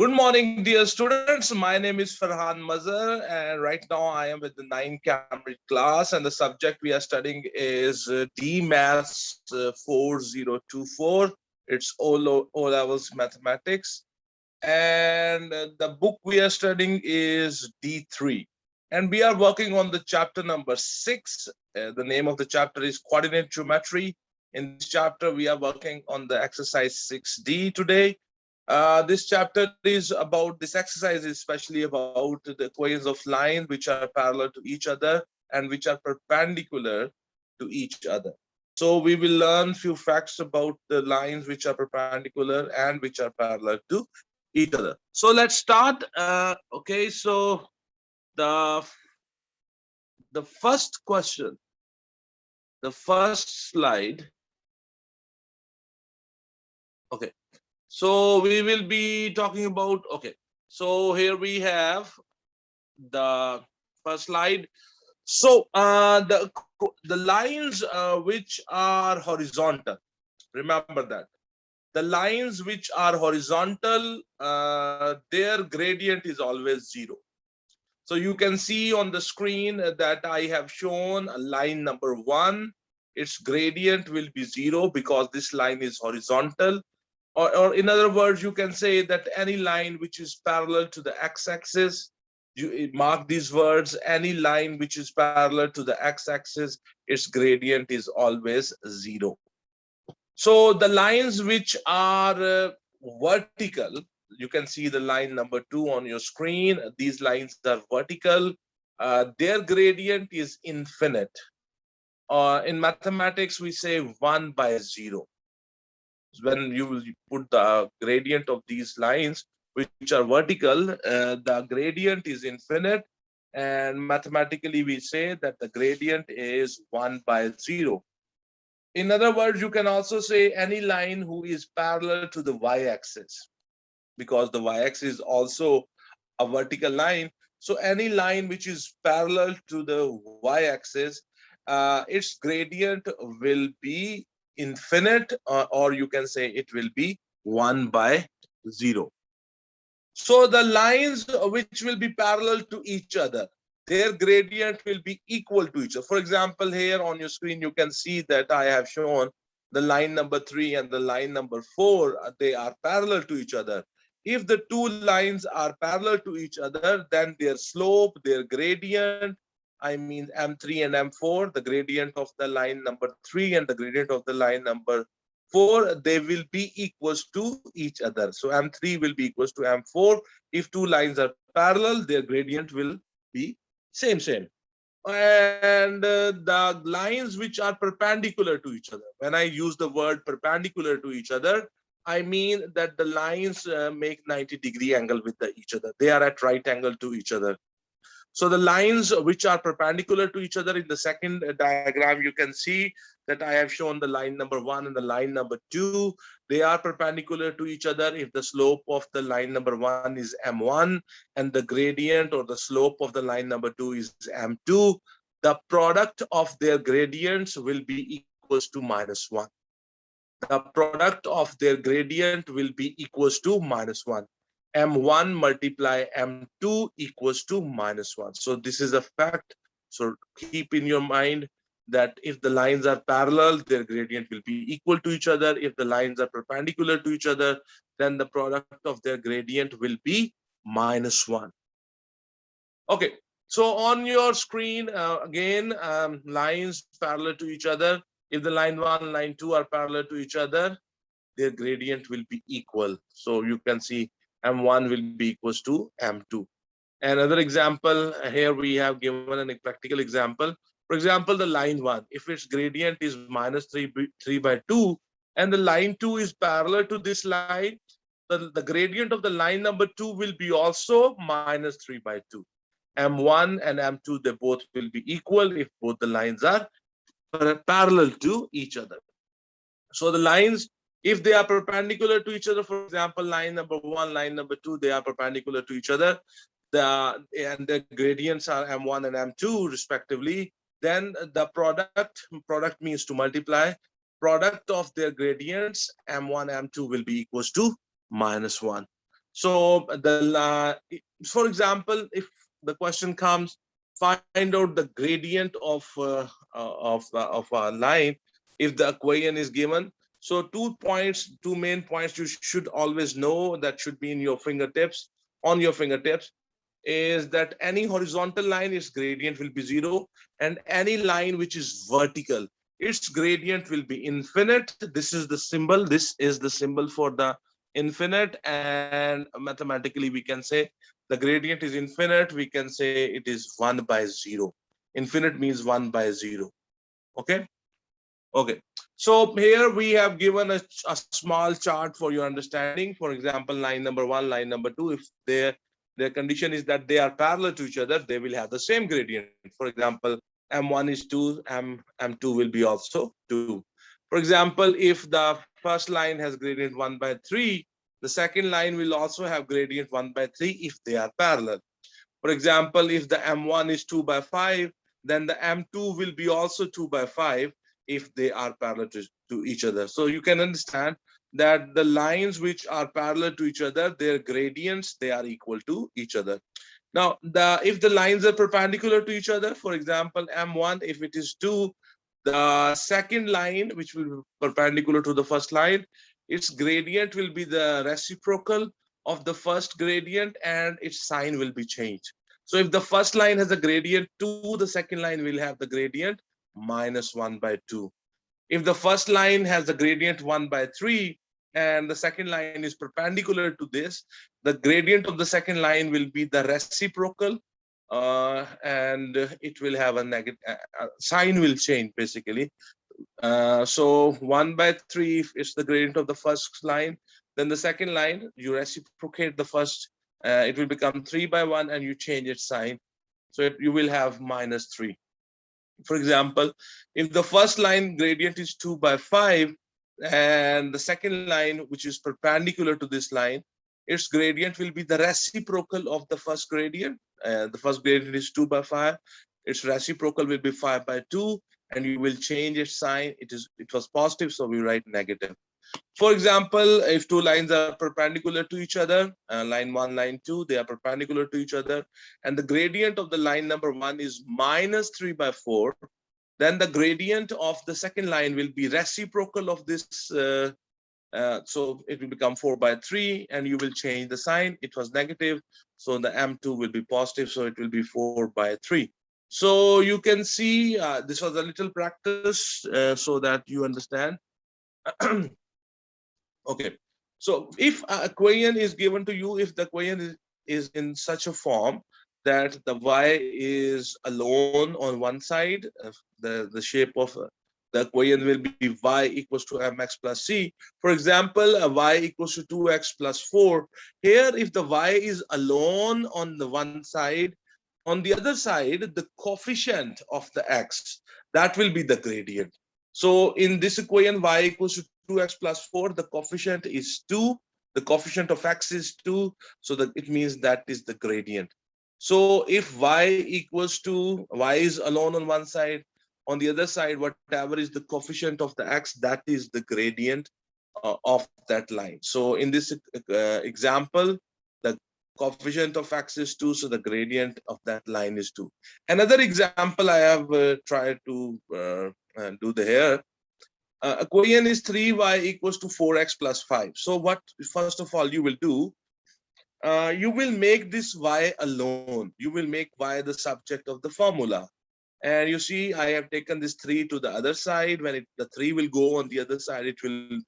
Good morning, dear students. My name is Ferhan Mazher, and right now I am with the 9 Cambridge class, and the subject we are studying is D Maths 4024. It's O levels mathematics, and the book we are studying is D3, and we are working on the chapter number 6. The name of the chapter is Coordinate Geometry. In this chapter, we are working on the exercise 6D today. This chapter is about, this exercise is especially about the equations of lines which are parallel to each other and which are perpendicular to each other. So we will learn few facts about the lines which are perpendicular and which are parallel to each other. So let's start. Okay, so the first question, the first slide. Okay, so we will be talking about, okay, so here we have the first slide. So the lines which are horizontal, remember that the lines which are horizontal, their gradient is always 0. So you can see on the screen that I have shown a line number 1. Its gradient will be 0 because this line is horizontal. Or in other words, you can say that any line which is parallel to the x-axis, you mark these words, any line which is parallel to the x-axis, its gradient is always 0. So the lines which are vertical, you can see the line number 2 on your screen. These lines are vertical. Their gradient is infinite. In mathematics, we say 1 by 0. When you put the gradient of these lines which are vertical, the gradient is infinite, and mathematically we say that the gradient is 1 by 0. In other words, you can also say any line who is parallel to the y-axis, because the y-axis is also a vertical line. So any line which is parallel to the y-axis, its gradient will be infinite, or you can say it will be 1 by 0. So the lines which will be parallel to each other, their gradient will be equal to each other. For example, here on your screen, you can see that I have shown the line number 3 and the line number 4, they are parallel to each other. If the two lines are parallel to each other, then their slope, their gradient, I mean M3 and M4, the gradient of the line number 3 and the gradient of the line number 4, they will be equals to each other. So M3 will be equals to M4. If two lines are parallel, their gradient will be same. And the lines which are perpendicular to each other, when I use the word perpendicular to each other, I mean that the lines make 90-degree angle with each other. They are at right angle to each other. So the lines which are perpendicular to each other, in the second diagram, you can see that I have shown the line number 1 and the line number 2. They are perpendicular to each other if the slope of the line number 1 is M1 and the gradient or the slope of the line number 2 is M2. The product of their gradients will be equals to -1. The product of their gradient will be equals to -1. M1 multiply M2 equals to -1. So this is a fact. So keep in your mind that if the lines are parallel, their gradient will be equal to each other. If the lines are perpendicular to each other, then the product of their gradient will be -1. Okay, so on your screen, again, lines parallel to each other. If the line 1, line 2 are parallel to each other, their gradient will be equal. So you can see M1 will be equals to M2. Another example, here we have given a practical example. For example, the line 1, if its gradient is -3 by 2, and the line 2 is parallel to this line, the gradient of the line number 2 will be also -3 by 2. M1 and M2, they both will be equal if both the lines are parallel to each other. So the lines, if they are perpendicular to each other, for example, line number 1, line number 2, they are perpendicular to each other, and the gradients are M1 and M2 respectively, then the product means to multiply, product of their gradients M1, M2 will be equals to -1. So for example, if the question comes, find out the gradient of a line if the equation is given. So 2 points, 2 main points you should always know, that should be in your fingertips, on your fingertips, is that any horizontal line, its gradient will be 0, and any line which is vertical, its gradient will be infinite. This is the symbol. This is the symbol for the infinite, and mathematically we can say the gradient is infinite. We can say it is 1 by 0. Infinite means 1 by 0. Okay. Okay. So here we have given a small chart for your understanding. For example, line number 1, line number 2, if their condition is that they are parallel to each other, they will have the same gradient. For example, m1 is 2, m2 will be also 2. For example, if the first line has gradient 1 by 3, the second line will also have gradient 1 by 3 if they are parallel. For example, if the m1 is 2 by 5, then the m2 will be also 2 by 5 if they are parallel to each other. So you can understand that the lines which are parallel to each other, their gradients, they are equal to each other. Now, if the lines are perpendicular to each other, for example, m1, if it is 2, the second line, which will be perpendicular to the first line, its gradient will be the reciprocal of the first gradient, and its sign will be changed. So if the first line has a gradient 2, the second line will have the gradient minus 1 by 2. If the first line has the gradient 1 by 3, and the second line is perpendicular to this, the gradient of the second line will be the reciprocal, and it will have a negative sign will change basically. So 1 by 3, if it's the gradient of the first line, then the second line, you reciprocate the first, it will become 3 by 1, and you change its sign. So you will have minus 3. For example, if the first line gradient is 2 by 5, and the second line, which is perpendicular to this line, its gradient will be the reciprocal of the first gradient. The first gradient is 2 by 5. Its reciprocal will be 5 by 2, and you will change its sign. It was positive, so we write negative. For example, if two lines are perpendicular to each other, line 1, line 2, they are perpendicular to each other, and the gradient of the line number 1 is minus 3 by 4, then the gradient of the second line will be reciprocal of this. So it will become 4 by 3, and you will change the sign. It was negative, so the m2 will be positive, so it will be 4 by 3. So you can see this was a little practice so that you understand. Okay, so if a equation is given to you, if the equation is in such a form that the y is alone on one side, the shape of the equation will be y equals to mx plus c. For example, y equals to 2x plus 4. Here, if the y is alone on the one side, on the other side, the coefficient of the x, that will be the gradient. So in this equation, y equals to 2x plus 4, the coefficient is 2. The coefficient of x is 2. So that it means that is the gradient. So if y equals to, y is alone on one side, on the other side, whatever is the coefficient of the x, that is the gradient of that line. So in this example, the coefficient of x is 2, so the gradient of that line is 2. Another example I have tried to do here. Equation is 3y equals to 4x plus 5. So what, first of all, you will do, you will make this y alone. You will make y the subject of the formula. And you see, I have taken this 3 to the other side. When the 3 will go on the other side, it will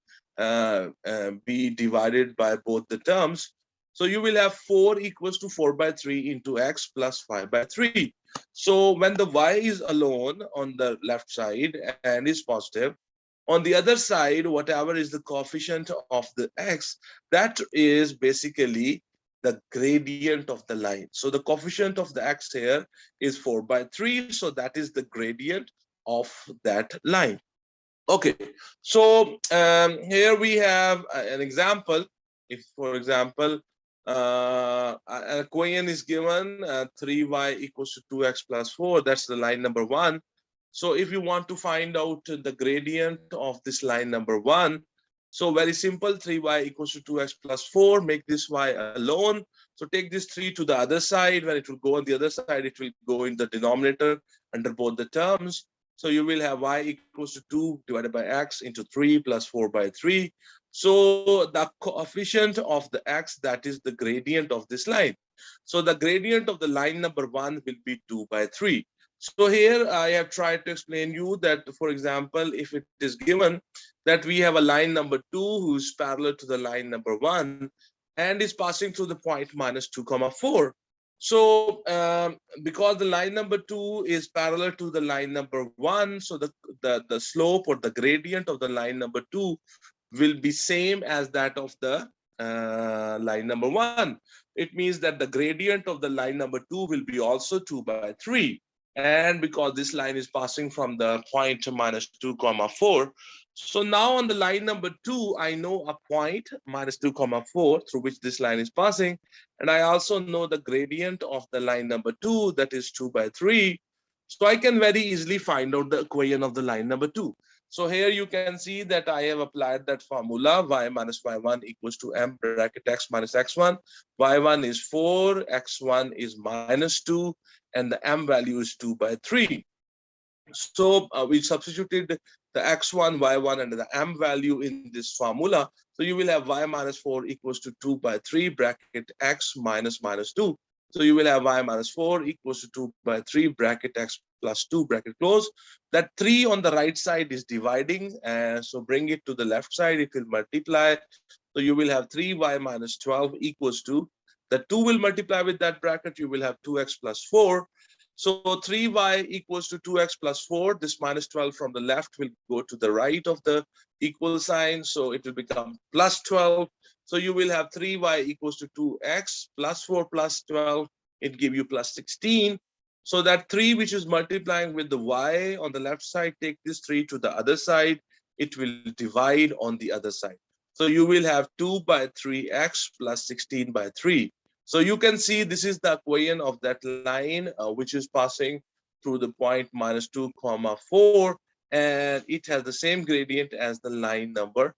be divided by both the terms. So you will have 4 equals to 4 by 3 into x plus 5 by 3. So when the y is alone on the left side and is positive, on the other side, whatever is the coefficient of the x, that is basically the gradient of the line. So the coefficient of the x here is 4 by 3. So that is the gradient of that line. Okay, so here we have an example. If, for example, an equation is given 3y equals to 2x plus 4, that's the line number 1. So if you want to find out the gradient of this line number 1, So very simple, 3y equals to 2x plus 4, make this y alone. So take this 3 to the other side. When it will go on the other side, it will go in the denominator under both the terms. So you will have y equals to 2 divided by x into 3 plus 4 by 3. So the coefficient of the x, that is the gradient of this line. So the gradient of the line number 1 will be 2 by 3. So here I have tried to explain you that, for example, if it is given that we have a line number 2 who is parallel to the line number 1 and is passing through the point minus 2 comma 4. So because the line number 2 is parallel to the line number 1, so the slope or the gradient of the line number 2 will be same as that of the line number 1. It means that the gradient of the line number 2 will be also 2 by 3. And because this line is passing from the point minus 2 comma 4, so now on the line number 2, I know a point minus 2 comma 4 through which this line is passing. And I also know the gradient of the line number 2, that is 2 by 3. So I can very easily find out the equation of the line number 2. So here you can see that I have applied that formula, y minus y1 equals to m bracket x minus x1. y1 is 4, x1 is minus 2, and the m value is 2 by 3. So we substituted the x1, y1, and the m value in this formula. So you will have y minus 4 equals to 2 by 3 bracket x minus minus 2. So you will have y minus 4 equals to 2 by 3 bracket x plus 2 bracket close. That 3 on the right side is dividing. So bring it to the left side, it will multiply. So you will have 3y minus 12 equals to, the 2 will multiply with that bracket, you will have 2x plus 4. So 3y equals to 2x plus 4. This minus 12 from the left will go to the right of the equal sign. So it will become plus 12. So you will have 3y equals to 2x plus 4 plus 12. It give you plus 16. So that 3 which is multiplying with the y on the left side, take this 3 to the other side. It will divide on the other side. So you will have 2 by 3x plus 16 by 3. So you can see this is the equation of that line which is passing through the point minus 2 comma 4, and it has the same gradient as the line number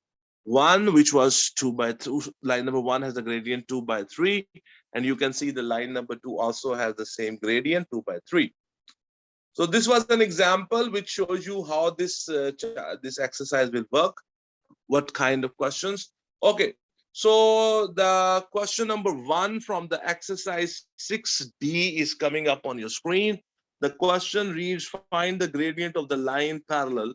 1, which was 2 by 2. Line number 1 has the gradient 2 by 3, and you can see the line number 2 also has the same gradient 2 by 3. So this was an example which shows you how this exercise will work, what kind of questions. Okay, so the question number 1 from the exercise 6D is coming up on your screen. The question reads, find the gradient of the line parallel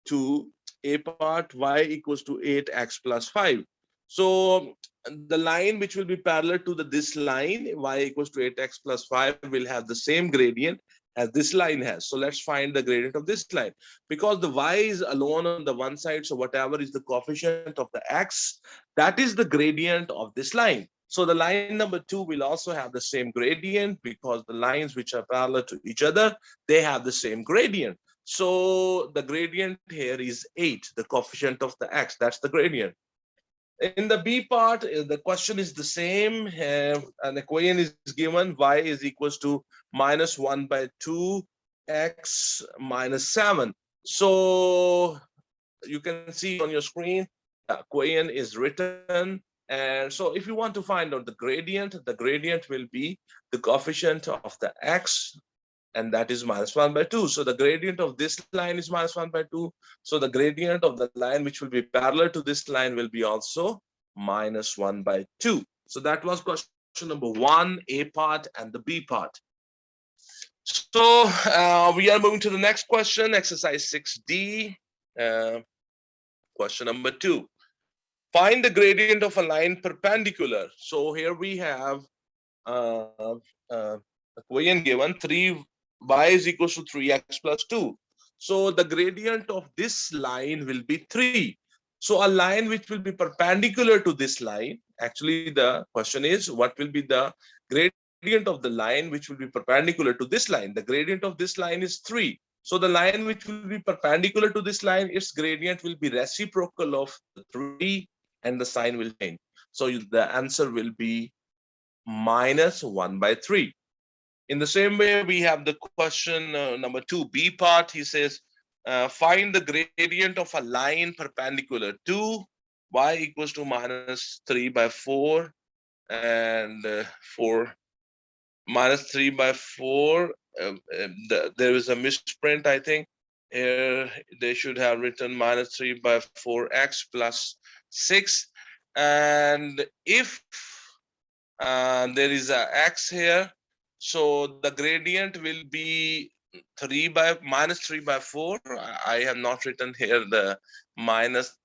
to a part y equals to 8x plus 5. So the line which will be parallel to this line y equals to 8x plus 5 will have the same gradient as this line has. So let's find the gradient of this line. Because the y is alone on the one side, so whatever is the coefficient of the x, that is the gradient of this line. So the line number 2 will also have the same gradient because the lines which are parallel to each other, they have the same gradient. So the gradient here is 8, the coefficient of the x, that's the gradient. In the B part, the question is the same. An equation is given, y is equals to minus 1 by 2 x minus 7. So you can see on your screen, the equation is written. And so if you want to find out the gradient will be the coefficient of the x, and that is minus 1 by 2. So the gradient of this line is minus 1 by 2. So the gradient of the line which will be parallel to this line will be also minus 1 by 2. So that was question number 1, A part and the B part. So we are moving to the next question, exercise 6D. Question number 2. Find the gradient of a line perpendicular. So here we have equation given, 3y is equals to 3x plus 2. So the gradient of this line will be 3. So a line which will be perpendicular to this line, actually the question is, what will be the gradient of the line which will be perpendicular to this line? The gradient of this line is 3. So the line which will be perpendicular to this line, its gradient will be reciprocal of 3, and the sign will change. So the answer will be minus 1 by 3. In the same way, we have the question number 2, B part. He says, find the gradient of a line perpendicular to y equals to minus 3 by 4 and 4 minus 3 by 4. There is a misprint, I think. Here they should have written minus 3 by 4x plus 6. And if there is a x here, so the gradient will be 3 by minus 3 by 4. I have not written here the minus.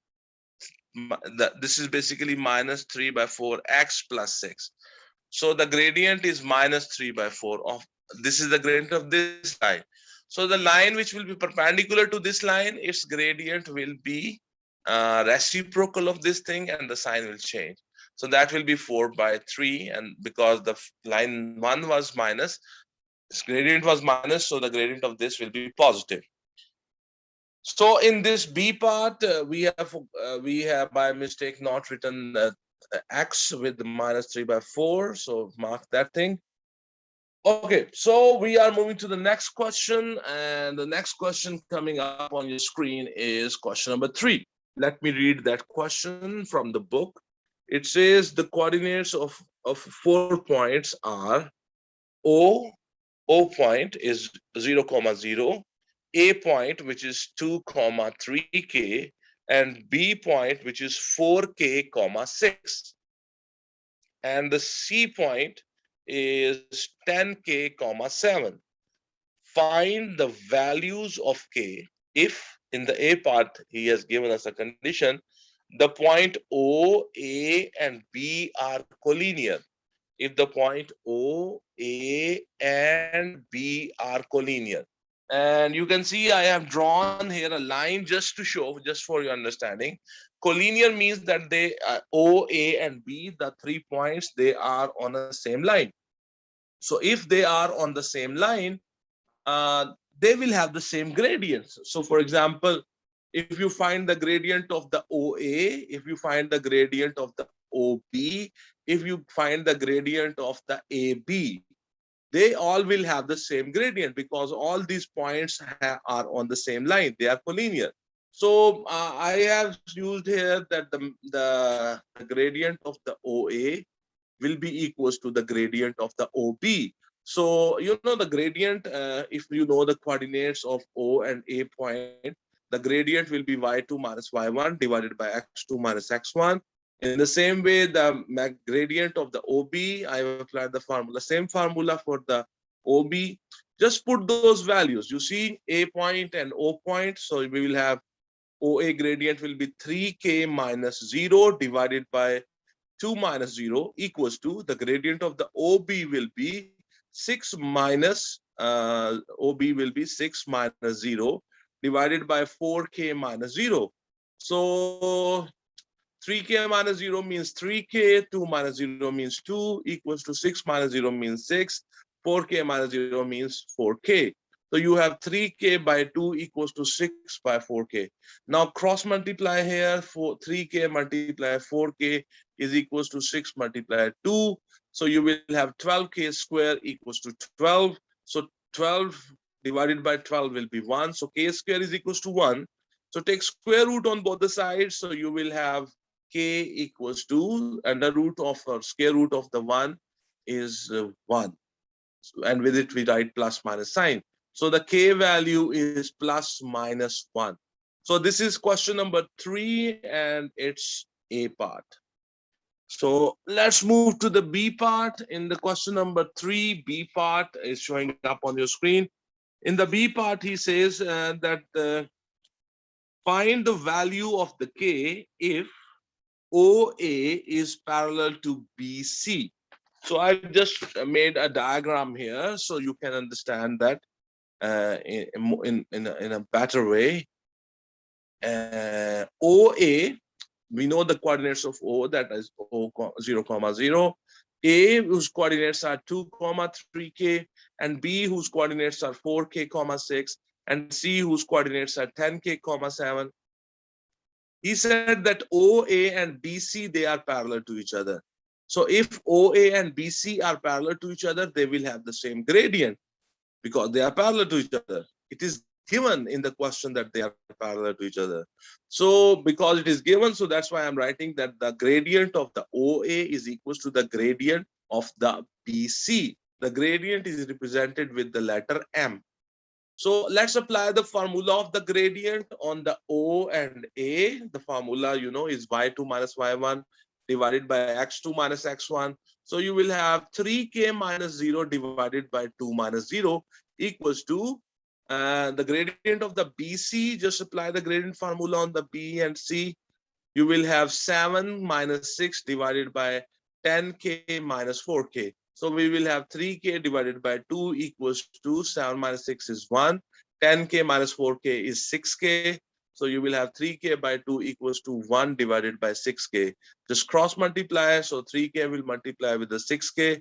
This is basically minus 3 by 4 x plus 6. So the gradient is minus 3 by 4 of this is the gradient of this line. So the line which will be perpendicular to this line, its gradient will be reciprocal of this thing and the sign will change. So that will be 4 by 3, and because the line 1 was minus, its gradient was minus, so the gradient of this will be positive. So in this B part, we have by mistake not written x with minus 3 by 4. So mark that thing. Okay, so we are moving to the next question, and the next question coming up on your screen is question number 3. Let me read that question from the book. It says the coordinates of 4 points are O point is 0, 0, A point which is 2, 3k, and B point which is 4k, 6. And the C point is 10k, 7. Find the values of k if in the A part he has given us a condition, the point O, A, and B are collinear. If the point O, A, and B are collinear. And you can see I have drawn here a line just to show, just for your understanding. Collinear means that they O, A, and B, the 3 points, they are on the same line. So if they are on the same line, they will have the same gradients. So for example, if you find the gradient of the OA, if you find the gradient of the OB, if you find the gradient of the AB, they all will have the same gradient because all these points are on the same line. They are collinear. So I have used here that the gradient of the OA will be equals to the gradient of the OB. So, you know, the gradient, if you know the coordinates of O and A point, the gradient will be y2 minus y1 divided by x2 minus x1. In the same way, the gradient of the OB, I have applied the formula, same formula for the OB. Just put those values. You see A point and O point. So we will have OA gradient will be 3k minus 0 divided by 2 minus 0 equals to the gradient of the OB will be 6 minus OB will be 6 minus 0 divided by 4k minus 0. So 3k minus 0 means 3k, 2 minus 0 means 2, equals to 6 minus 0 means 6, 4k minus 0 means 4k. So you have 3k by 2 equals to 6 by 4k. Now cross multiply here, for 3k multiply 4k is equals to 6 multiply 2. So you will have 12k square equals to 12. So 12 divided by 12 will be 1. So k square is equals to 1. So take square root on both the sides. So you will have k equals to under root of or square root of the 1 is 1. And with it we write plus minus sign. So the k value is plus minus 1. So this is question number 3 and it's A part. So let's move to the B part. In the question number 3, B part is showing up on your screen. In the B part, he says that find the value of the k if OA is parallel to BC. So I just made a diagram here so you can understand that in a better way. OA, we know the coordinates of O, that is O 0, 0. A whose coordinates are 2, 3k, and B whose coordinates are 4k, 6, and C whose coordinates are 10k, 7. He said that OA and BC, they are parallel to each other. So if OA and BC are parallel to each other, they will have the same gradient because they are parallel to each other. It is given in the question that they are parallel to each other. So because it is given, so that's why I'm writing that the gradient of the OA is equals to the gradient of the BC. The gradient is represented with the letter M. So let's apply the formula of the gradient on the O and A. The formula, you know, is y2 minus y1 divided by x2 minus x1. So you will have 3k minus 0 divided by 2 minus 0 equals to the gradient of the BC. Just apply the gradient formula on the B and C. You will have 7 minus 6 divided by 10k minus 4k. So we will have 3k divided by 2 equals to 7 minus 6 is 1. 10k minus 4k is 6k. So you will have 3k by 2 equals to 1 divided by 6k. Just cross multiply. So 3k will multiply with the 6k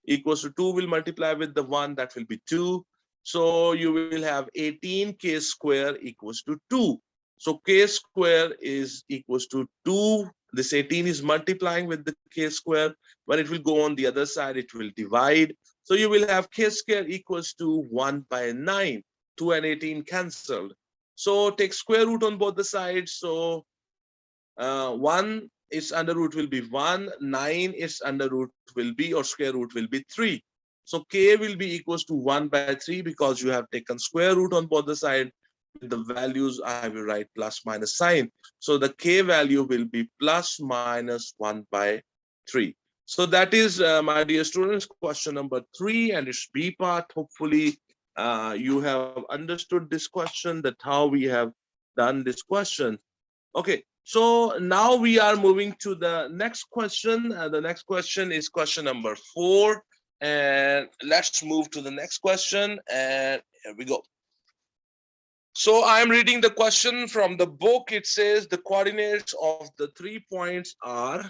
equals to 2 will multiply with the 1. That will be 2. So you will have 18k square equals to 2. So k square is equals to 2. This 18 is multiplying with the k square. When it will go on the other side, it will divide. So you will have k square equals to 1 by 9. 2 and 18 cancelled. So take square root on both the sides. So 1 its under root will be 1. 9 its under root will be, or square root will be 3. So k will be equals to 1 by 3 because you have taken square root on both the sides. With the values, I will write plus minus sign. So the k value will be plus minus 1 by 3. So that is, my dear students, question number 3 and its B part. Hopefully, you have understood this question, that how we have done this question. Okay, so now we are moving to the next question. The next question is question number 4. And let's move to the next question. And here we go. So I'm reading the question from the book. It says the coordinates of the 3 points are: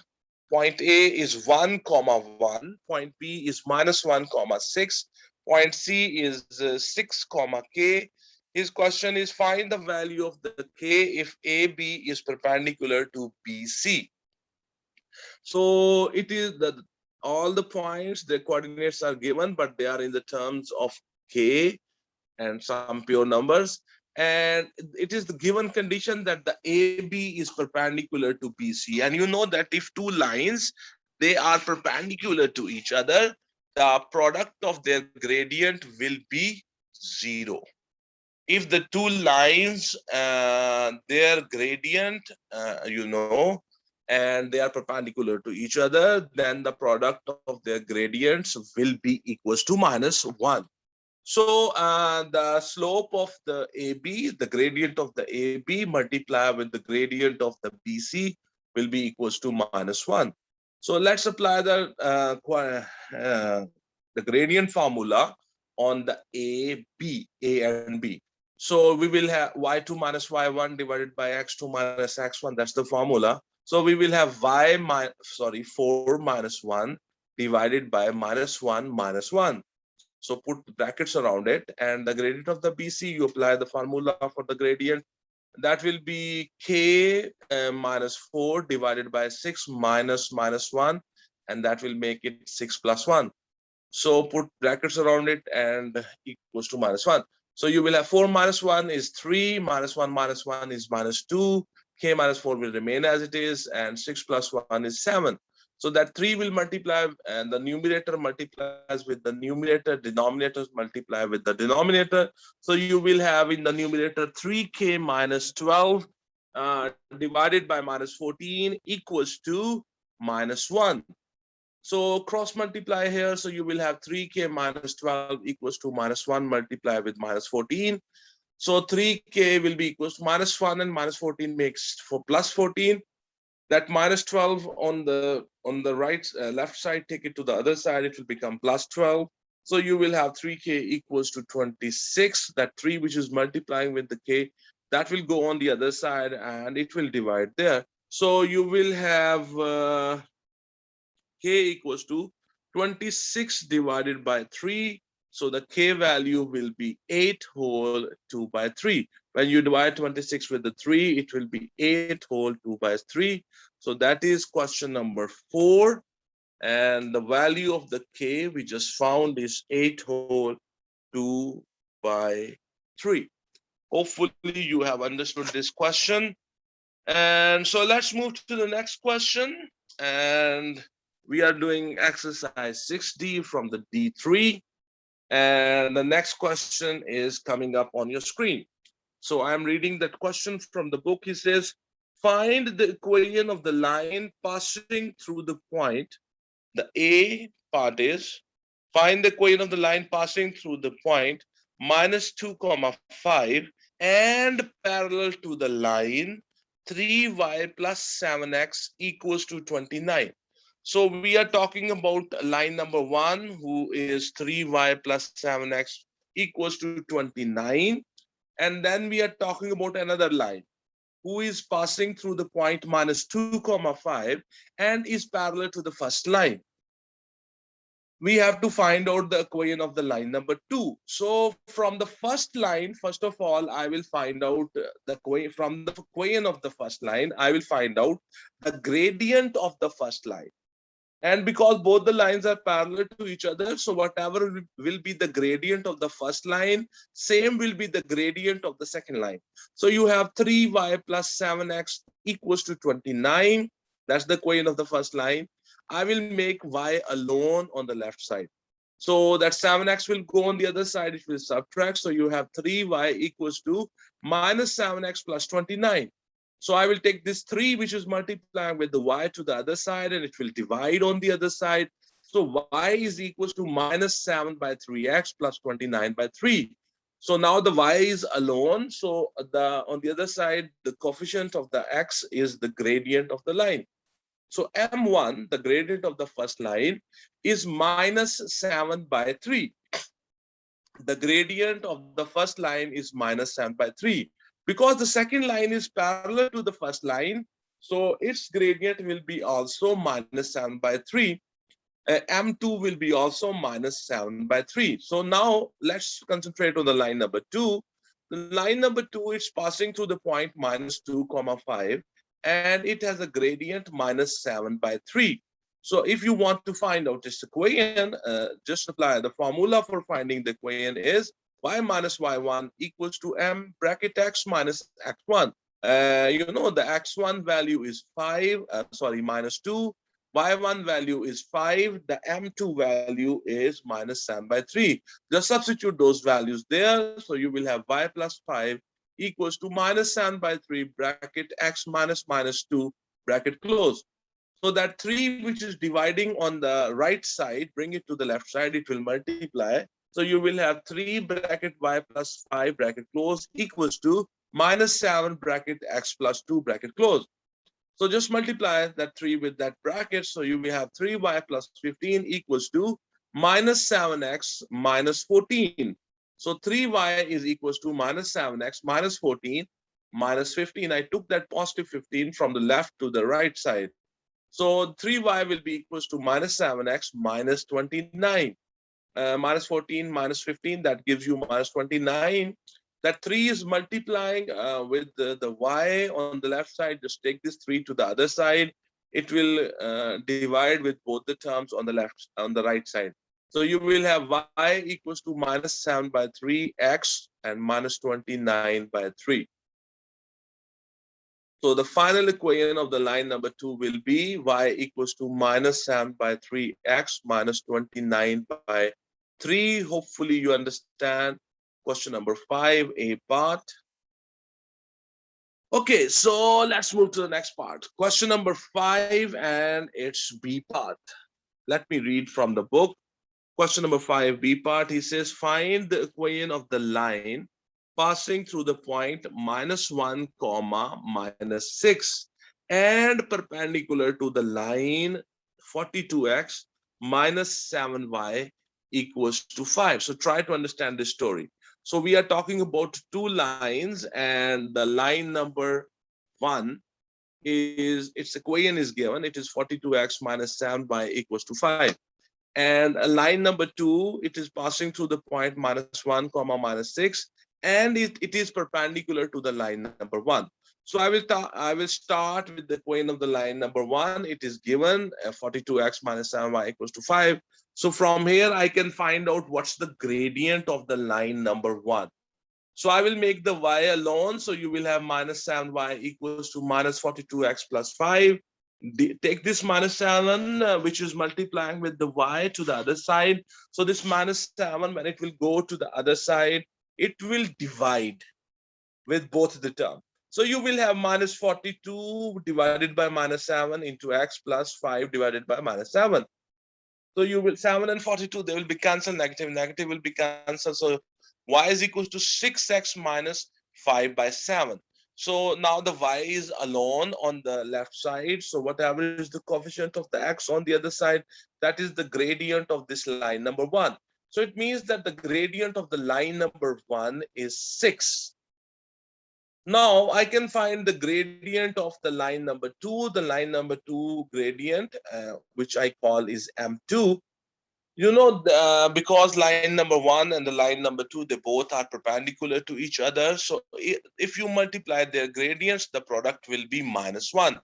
point A is 1, comma 1, point B is minus 1, comma 6, point C is 6, comma K. His question is find the value of the K if AB is perpendicular to BC. So it is that all the points, the coordinates are given, but they are in the terms of K and some pure numbers. And it is the given condition that the AB is perpendicular to BC. And you know that if two lines, they are perpendicular to each other, the product of their gradient will be 0. If the two lines, their gradient, you know, and they are perpendicular to each other, then the product of their gradients will be equals to minus 1. So the slope of the AB, the gradient of the AB multiplied with the gradient of the BC will be equals to minus 1. So let's apply the gradient formula on the A and B. So we will have y2 minus y1 divided by x2 minus x1. That's the formula. So we will have 4 minus 1 divided by minus 1 minus 1. So put brackets around it, and the gradient of the BC, you apply the formula for the gradient. That will be k minus 4 divided by 6 minus minus 1, and that will make it 6 plus 1. So put brackets around it and equals to minus 1. So you will have 4 minus 1 is 3, minus 1 is minus 2, k minus 4 will remain as it is, and 6 plus 1 is 7. So that 3 will multiply, and the numerator multiplies with the numerator, denominators multiply with the denominator. So you will have in the numerator 3k minus 12 divided by minus 14 equals to minus 1. So cross multiply here. So you will have 3k minus 12 equals to minus 1 multiply with minus 14. So 3k will be equals to minus 1 and minus 14 makes for plus 14. That minus 12 on the right left side, take it to the other side, it will become plus 12. So you will have 3k equals to 26. That 3 which is multiplying with the k, that will go on the other side and it will divide there. So you will have k equals to 26 divided by 3. So the k value will be 8 whole 2 by 3. When you divide 26 with the 3, it will be 8 whole 2 by 3. So that is question number 4. And the value of the k we just found is 8 whole 2 by 3. Hopefully you have understood this question. And so let's move to the next question. And we are doing exercise 6D from the D3. And the next question is coming up on your screen. So I'm reading that question from the book. He says, find the equation of the line passing through the point. The A part is, find the equation of the line passing through the point -2 comma 5 and parallel to the line 3y plus 7x equals to 29. So we are talking about line number 1, who is 3y plus 7x equals to 29. And then we are talking about another line who is passing through the point -2 comma 5 and is parallel to the first line. We have to find out the equation of the line number 2. So from the first line, first of all, I will find out the equation from the equation of the first line. I will find out the gradient of the first line. And because both the lines are parallel to each other, so whatever will be the gradient of the first line, same will be the gradient of the second line. So you have 3y plus 7x equals to 29. That's the equation of the first line. I will make y alone on the left side. So that 7x will go on the other side, it will subtract. So you have 3y equals to minus 7x plus 29. So I will take this 3, which is multiplying with the y to the other side, and it will divide on the other side. So y is equals to minus 7 by 3x plus 29 by 3. So now the y is alone. So on the other side, the coefficient of the x is the gradient of the line. So m1, the gradient of the first line, is minus 7 by 3. The gradient of the first line is minus 7 by 3. Because the second line is parallel to the first line, so its gradient will be also minus 7 by 3. M2 will be also minus 7 by 3. So now let's concentrate on the line number 2. The line number 2 is passing through the point -2 comma 5, and it has a gradient minus 7 by 3. So if you want to find out this equation, just apply the formula for finding the equation is y minus y1 equals to m bracket x minus x1. You know the x1 value is 5, minus 2. Y1 value is 5, the M2 value is minus 7 by 3. Just substitute those values there. So you will have y plus 5 equals to minus 7 by 3 bracket x minus minus 2 bracket close. So that 3 which is dividing on the right side, bring it to the left side, it will multiply. So you will have 3 bracket y plus 5 bracket close equals to minus 7 bracket x plus 2 bracket close. So just multiply that 3 with that bracket. So you will have 3y plus 15 equals to minus 7x minus 14. So 3y is equals to minus 7x minus 14 minus 15. I took that positive 15 from the left to the right side. So 3y will be equals to minus 7x minus 29. Minus 14 minus 15, that gives you minus 29. That 3 is multiplying with the y on the left side. Just take this 3 to the other side. It will divide with both the terms on the right side. So you will have y equals to minus 7 by 3x and minus 29 by 3. So the final equation of the line number 2 will be y equals to minus 7 by 3x minus 29 by 3. Hopefully you understand question number 5, A part. Okay, so let's move to the next part. Question number 5, and it's B part. Let me read from the book. Question number 5, B part. He says, find the equation of the line passing through the point -1 comma -6 and perpendicular to the line 42x minus 7y equals to 5. So try to understand this story. So we are talking about two lines, and the line number 1 is, its equation is given. It is 42x minus 7y equals to 5. And line number 2, it is passing through the point -1 comma -6, and it is perpendicular to the line number 1. So I will start with the equation of the line number 1. It is given 42x minus 7y equals to 5. So from here I can find out what's the gradient of the line number 1. So I will make the y alone. So you will have minus 7y equals to minus 42x plus 5. Take this minus 7, which is multiplying with the y to the other side. So this minus 7, when it will go to the other side, it will divide with both the term. So you will have minus 42 divided by minus 7 into x plus 5 divided by minus 7. So you will 7 and 42, they will be cancelled, negative, negative will be cancelled. So y is equals to 6x minus 5 by 7. So now the y is alone on the left side. So whatever is the coefficient of the x on the other side, that is the gradient of this line number 1. So it means that the gradient of the line number 1 is 6. Now I can find the gradient of the line number 2. The line number 2 gradient, which I call is M2. Because line number 1 and the line number 2, they both are perpendicular to each other. So if you multiply their gradients, the product will be minus 1.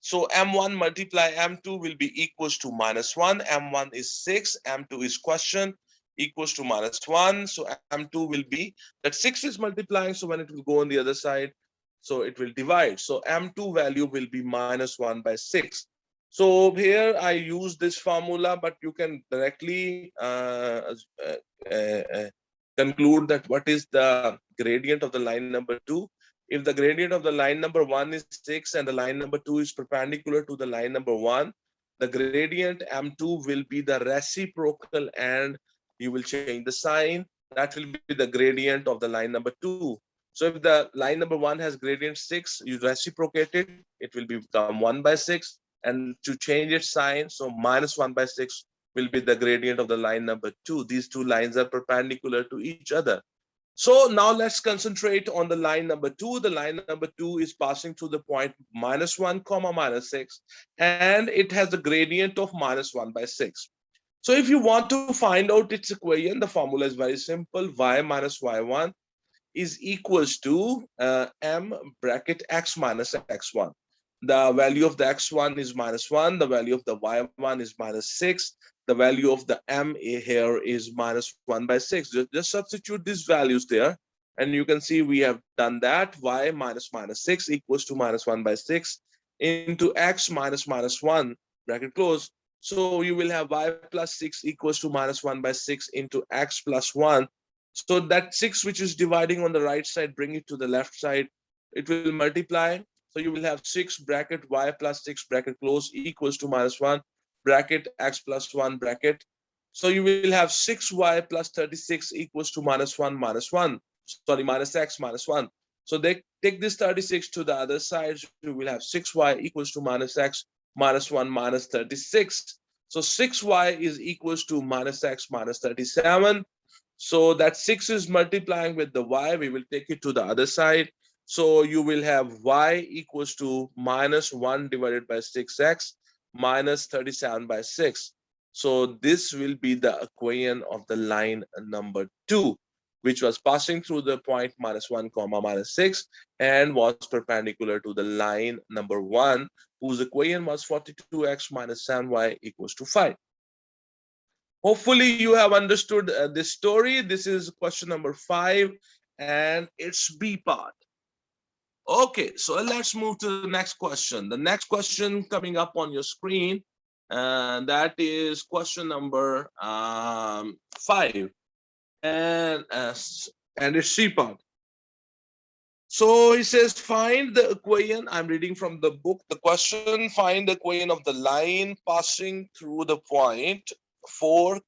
So M1 multiply M2 will be equals to minus 1. M1 is 6, M2 is question, equals to minus 1. So M2 will be, that 6 is multiplying, so when it will go on the other side, so it will divide. So M2 value will be minus 1 by 6. So here I use this formula, but you can directly conclude that what is the gradient of the line number 2. If the gradient of the line number 1 is 6 and the line number 2 is perpendicular to the line number 1, the gradient M2 will be the reciprocal, and you will change the sign. That will be the gradient of the line number 2. So if the line number 1 has gradient 6, you reciprocate it, it will become 1 by 6. And to change its sign, so minus 1 by 6 will be the gradient of the line number 2. These two lines are perpendicular to each other. So now let's concentrate on the line number 2. The line number 2 is passing through the point minus 1 comma minus 6, and it has the gradient of minus 1 by 6. So if you want to find out its equation, the formula is very simple. Y minus y1 is equals to m bracket x minus x1. The value of the x1 is minus 1. The value of the y1 is minus 6. The value of the m here is minus 1 by 6. Just substitute these values there, and you can see we have done that. Y minus minus 6 equals to minus 1 by 6 into x minus minus 1, bracket close. So you will have y plus 6 equals to minus 1 by 6 into x plus 1. So that 6 which is dividing on the right side, bring it to the left side. It will multiply. So you will have 6 bracket y plus 6 bracket close equals to minus 1 bracket x plus 1 bracket. So you will have 6y plus 36 equals to minus 1 minus 1. Sorry, minus x minus 1. So they take this 36 to the other side. So you will have 6y equals to minus x minus 1 minus 36. So 6y is equals to minus x minus 37. So that 6 is multiplying with the y. We will take it to the other side. So you will have y equals to minus 1 divided by 6x minus 37 by 6. So this will be the equation of the line number 2, which was passing through the point minus 1 comma minus 6 and was perpendicular to the line number 1, whose equation was 42x minus 7y equals to 5. Hopefully you have understood this story. This is question number 5 and it's B part. Okay, so let's move to the next question. The next question coming up on your screen, that is question number 5, and it's C part. So he says, find the equation. I'm reading from the book. The question: find the equation of the line passing through the point 4,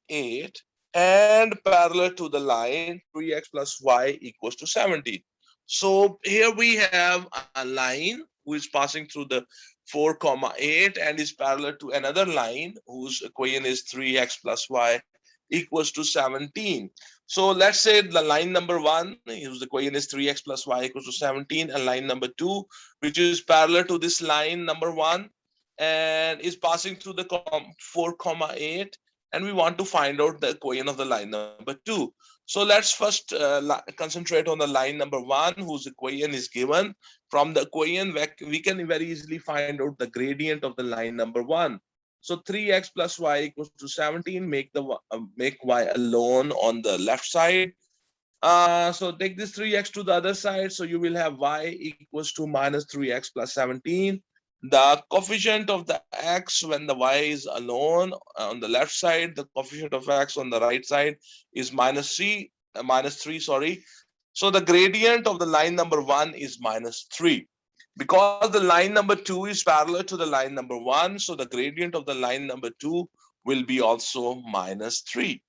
8 and parallel to the line 3x plus y equals to 17. So here we have a line who is passing through the 4, 8 and is parallel to another line whose equation is 3x plus y equals to 17. So let's say the line number 1, whose equation is 3x plus y equals to 17, and line number 2, which is parallel to this line number 1 and is passing through the 4, 8, and we want to find out the equation of the line number 2. So let's first concentrate on the line number 1, whose equation is given. From the equation, we can very easily find out the gradient of the line number 1. So 3x plus y equals to 17. Make y alone on the left side. So take this 3x to the other side. So you will have y equals to minus 3x plus 17. The coefficient of the x when the y is alone on the left side, the coefficient of x on the right side is minus 3, sorry. So the gradient of the line number 1 is minus 3. Because the line number 2 is parallel to the line number 1, so the gradient of the line number 2 will be also minus 3.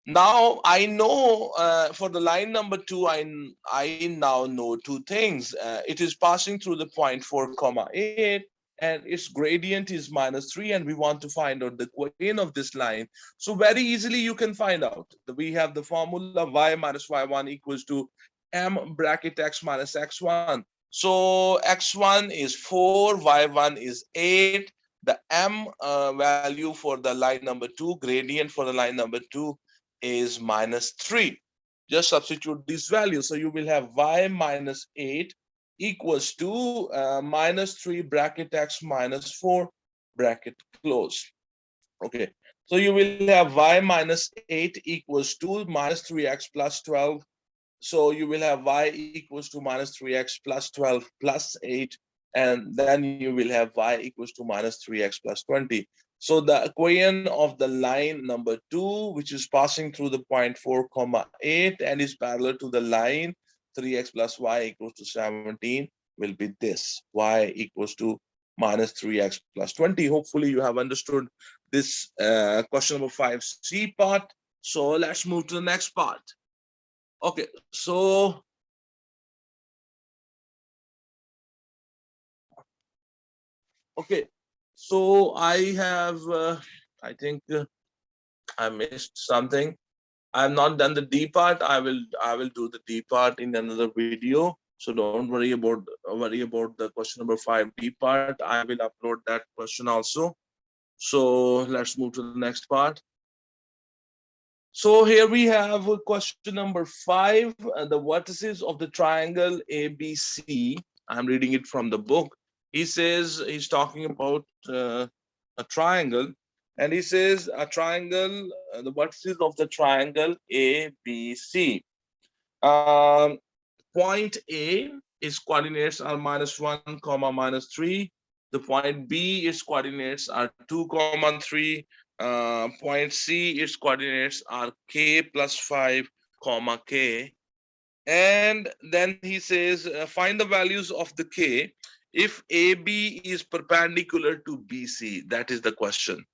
Now I know for the line number 2, I now know two things. It is passing through the point 4 comma 8, and its gradient is minus 3, and we want to find out the coin of this line. So very easily you can find out. We have the formula y minus y1 equals to m bracket x minus x1. So x1 is 4, y1 is 8. The m value for the line number 2, gradient for the line number 2 is minus 3. Just substitute these values. So you will have y minus 8 equals to minus 3 bracket x minus 4 bracket close. Okay. So you will have y minus 8 equals to minus 3x plus 12. So you will have y equals to minus 3x plus 12 plus 8. And then you will have y equals to minus 3x plus 20. So the equation of the line number 2, which is passing through the point 4 comma 8 and is parallel to the line 3x plus y equals to 17 will be this. Y equals to minus 3x plus 20. Hopefully you have understood this question number 5C part. So let's move to the next part. Okay, so okay, so I have I think I missed something. I have not done the D part. I will do the D part in another video. So don't worry about the question number 5D part. I will upload that question also. So let's move to the next part. So here we have question number 5, the vertices of the triangle ABC. I'm reading it from the book. He says he's talking about a triangle, and he says a triangle, the vertices of the triangle ABC. Point A, its coordinates are minus 1 comma minus 3. The point B, its coordinates are 2 comma 3. Point C, its coordinates are k plus 5 comma k. And then he says find the values of the k if AB is perpendicular to BC. That is the question.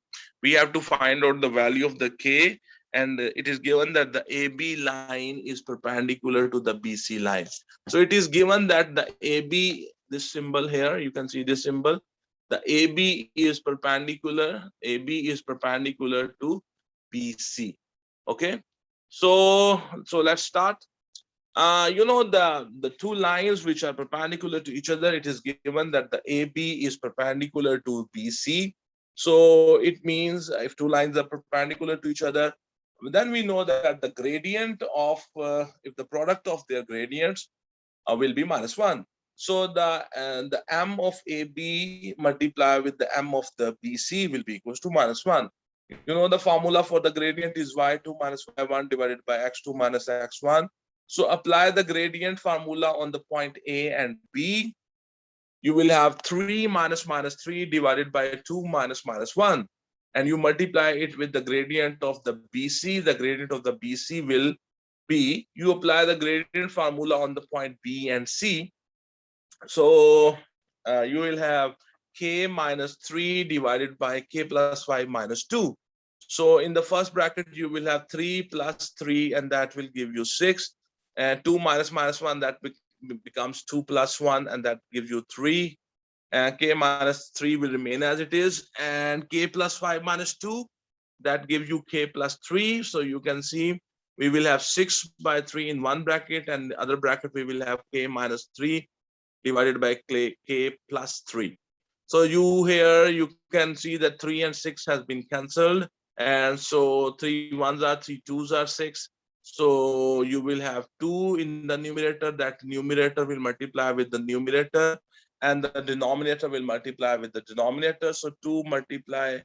We have to find out the value of the k, and it is given that the AB line is perpendicular to the BC line. So it is given that the AB, this symbol here, you can see this symbol, the AB is perpendicular to BC. Okay, so let's start. You know, the two lines which are perpendicular to each other, it is given that the AB is perpendicular to BC. So it means if two lines are perpendicular to each other, then we know that the gradient of if the product of their gradients will be minus 1. So the m of AB multiplied with the m of the BC will be equals to minus 1. You know, the formula for the gradient is y2 minus y1 divided by x2 minus x1. So apply the gradient formula on the point A and B. You will have 3 minus minus 3 divided by 2 minus minus 1. And you multiply it with the gradient of the BC. The gradient of the BC will be, you apply the gradient formula on the point B and C. So you will have k minus 3 divided by k plus 5 minus 2. So in the first bracket, you will have 3 plus 3, and that will give you 6. And 2 minus minus 1, that becomes 2 plus 1, and that gives you 3. And k minus 3 will remain as it is. And k plus 5 minus 2, that gives you k plus 3. So you can see we will have 6 by 3 in one bracket, and the other bracket we will have k minus 3 divided by k plus 3. So you can see that 3 and 6 has been cancelled. And so 3 ones are 3 twos are 6. So you will have 2 in the numerator. That numerator will multiply with the numerator, and the denominator will multiply with the denominator. So 2 multiply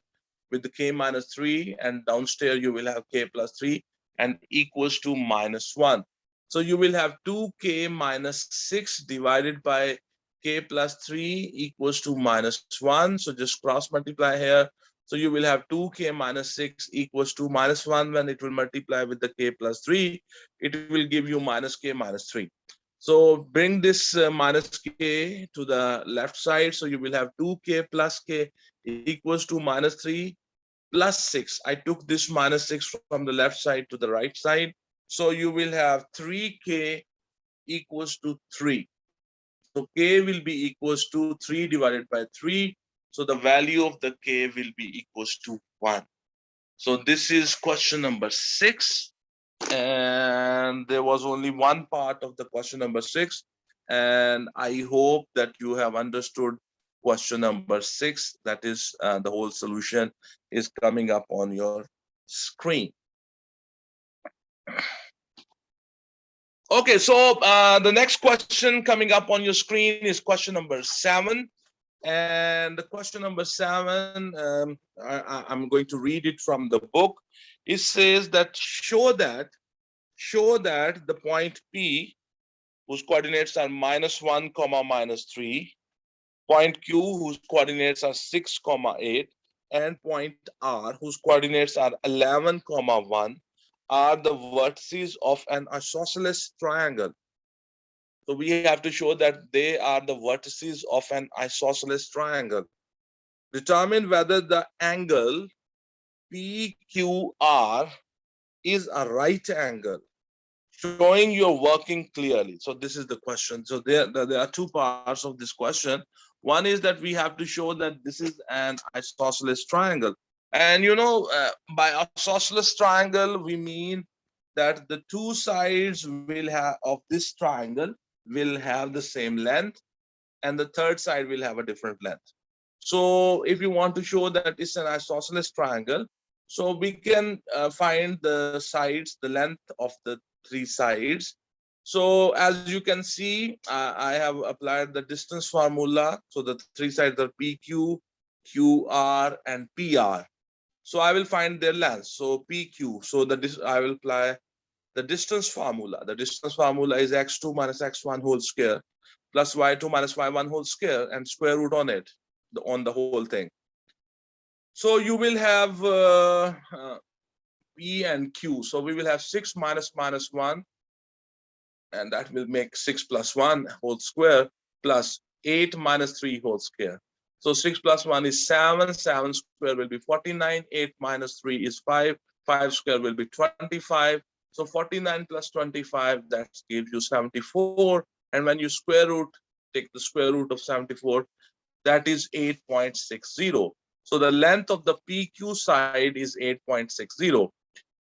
with the k minus 3, and downstairs you will have k plus 3. and equals to -1. So you will have 2k minus 6 divided by k plus 3 equals to -1. So just cross multiply here. So you will have 2k minus 6 equals to -1. When it will multiply with the k plus 3, it will give you minus k minus 3. So bring this minus k to the left side. So you will have 2k plus k equals to -3 plus 6. I took this -6 from the left side to the right side. So you will have 3k equals to 3. So k will be equals to 3 divided by 3. So the value of the k will be equals to 1. So this is question number 6. And there was only one part of the question number 6. And I hope that you have understood question number 6. That is the whole solution is coming up on your screen. Okay, so the next question coming up on your screen is question number 7. And the question number 7, I'm going to read it from the book. It says that show that the point P, whose coordinates are -1, -3, point Q, whose coordinates are 6, 8, and point R, whose coordinates are 11, 1, are the vertices of an isosceles triangle. So we have to show that they are the vertices of an isosceles triangle. Determine whether the angle PQR is a right angle, showing you're working clearly. So this is the question. So there are two parts of this question. One is that we have to show that this is an isosceles triangle. And by isosceles triangle, we mean that the two sides will have of this triangle will have the same length, and the third side will have a different length. So if you want to show that it's an isosceles triangle, so we can find the sides, the length of the three sides. So as you can see, I have applied the distance formula. So the three sides are PQ, QR, and PR. So I will find their length. So PQ. So I will apply the distance formula. The distance formula is x2 minus x1 whole square plus y2 minus y1 whole square and square root on it, on the whole thing. So you will have P and Q. So we will have 6 minus 1, and that will make 6 plus 1 whole square plus 8 minus 3 whole square. So 6 plus 1 is 7, 7 square will be 49, 8 minus 3 is 5, 5 square will be 25. So 49 plus 25, that gives you 74. And when you square root, take the square root of 74, that is 8.60. So the length of the PQ side is 8.60.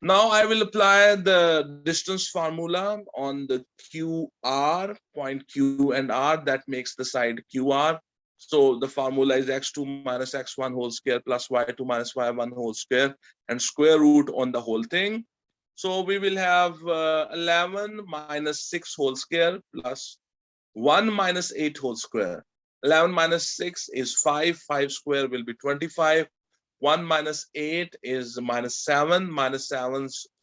Now I will apply the distance formula on the QR, point Q and R, that makes the side QR. So the formula is x2 minus x1 whole square plus y2 minus y1 whole square and square root on the whole thing. So we will have 11 minus 6 whole square plus 1 minus 8 whole square. 11 minus 6 is 5, 5 square will be 25. 1 minus 8 is minus 7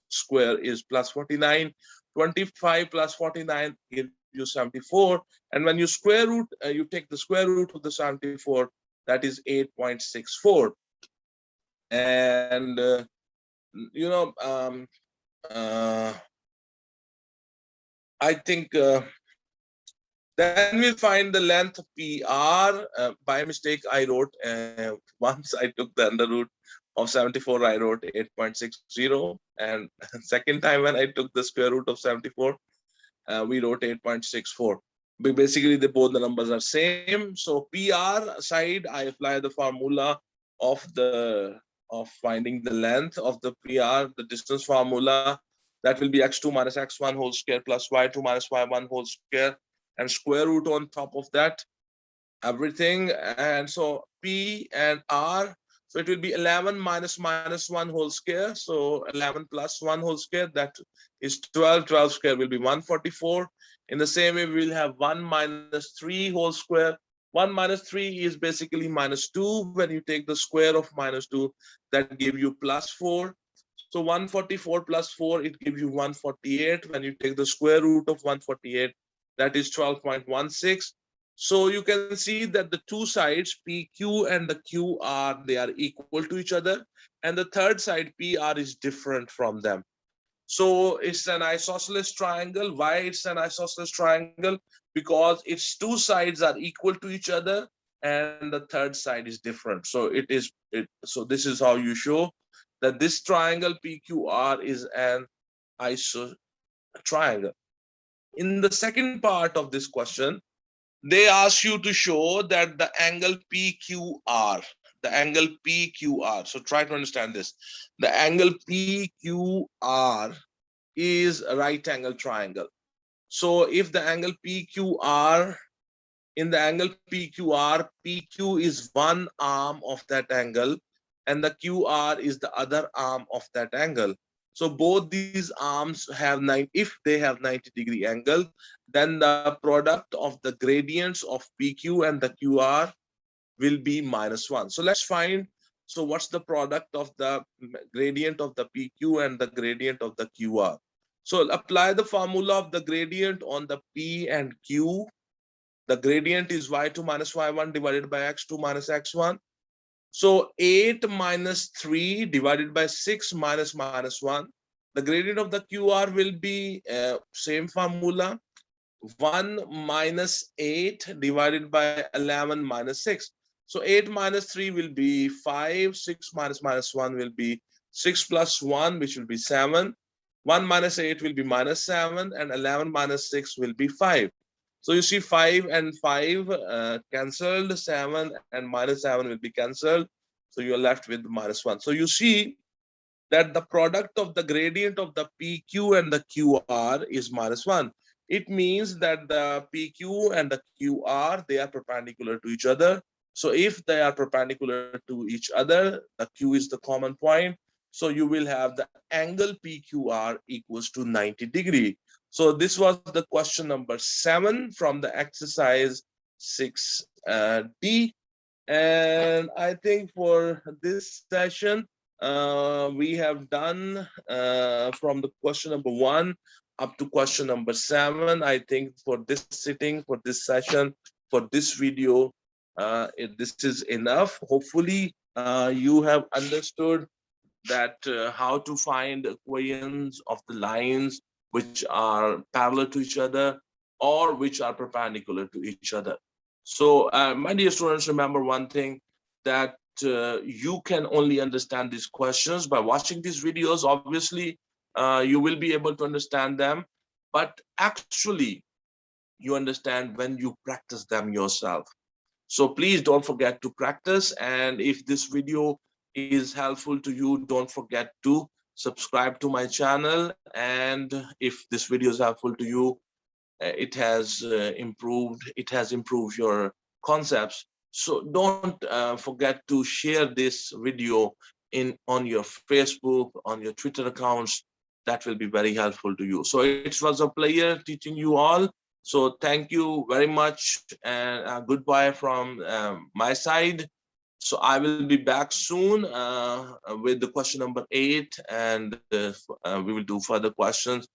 square is plus 49. 25 plus 49 gives you 74. And when you square root, you take the square root of the 74, that is 8.64. And, I think then we'll find the length of PR. By mistake, I wrote, once I took the under root of 74, I wrote 8.60. And second time when I took the square root of 74, we wrote 8.64. But basically, both the numbers are same. So PR side, I apply the formula of finding the length of the PR, the distance formula. That will be x2 minus x1 whole square plus y2 minus y1 whole square and square root on top of that, everything. And so P and R, so it will be 11 minus 1 whole square. So 11 plus 1 whole square, that is 12. 12 square will be 144. In the same way, we will have 1 minus 3 whole square. 1 minus 3 is basically minus 2. When you take the square of minus 2, that gives you plus 4. So 144 plus 4, it gives you 148. When you take the square root of 148, that is 12.16. So you can see that the two sides, PQ and the QR, they are equal to each other. And the third side, PR, is different from them. So it's an isosceles triangle. Why it's an isosceles triangle? Because its two sides are equal to each other and the third side is different. So so this is how you show that this triangle PQR is an iso triangle. In the second part of this question, they ask you to show that the angle PQR, the angle PQR. So try to understand this. The angle PQR is a right angle triangle. So if the angle PQR, in the angle PQR, PQ is one arm of that angle and the QR is the other arm of that angle. So both these arms have 9, if they have 90-degree angle, then the product of the gradients of PQ and the QR will be -1. So let's find, so what's the product of the gradient of the PQ and the gradient of the QR? So apply the formula of the gradient on the P and Q. The gradient is y2 minus y1 divided by x2 minus x1. So 8 minus 3 divided by 6 minus -1. The gradient of the QR will be same formula, 1 minus 8 divided by 11 minus 6. So 8 minus 3 will be 5, 6 minus -1 will be 6 plus 1, which will be 7. 1 minus 8 will be -7, and 11 minus 6 will be 5. So you see 5 and 5 cancelled, 7 and -7 will be cancelled. So you're left with -1. So you see that the product of the gradient of the PQ and the QR is -1. It means that the PQ and the QR, they are perpendicular to each other. So if they are perpendicular to each other, the Q is the common point. So you will have the angle PQR equals to 90-degree. So this was the question number 7 from the exercise 6D. And I think for this session, we have done from the question number 1 up to question number 7. I think for this sitting, for this session, for this video, this is enough. Hopefully, you have understood that how to find equations of the lines which are parallel to each other or which are perpendicular to each other. So my dear students, remember one thing, that you can only understand these questions by watching these videos. Obviously, you will be able to understand them, but actually you understand when you practice them yourself. So please don't forget to practice. And if this video is helpful to you, don't forget to subscribe to my channel. And if this video is helpful to you, it has improved your concepts. So don't forget to share this video on your Facebook, on your Twitter accounts. That will be very helpful to you. So it was a pleasure teaching you all. So thank you very much, and goodbye from my side. So I will be back soon with the question number 8, and we will do further questions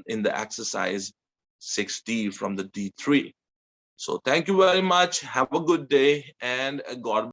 in the exercise 6D from the D3. So thank you very much. Have a good day, and God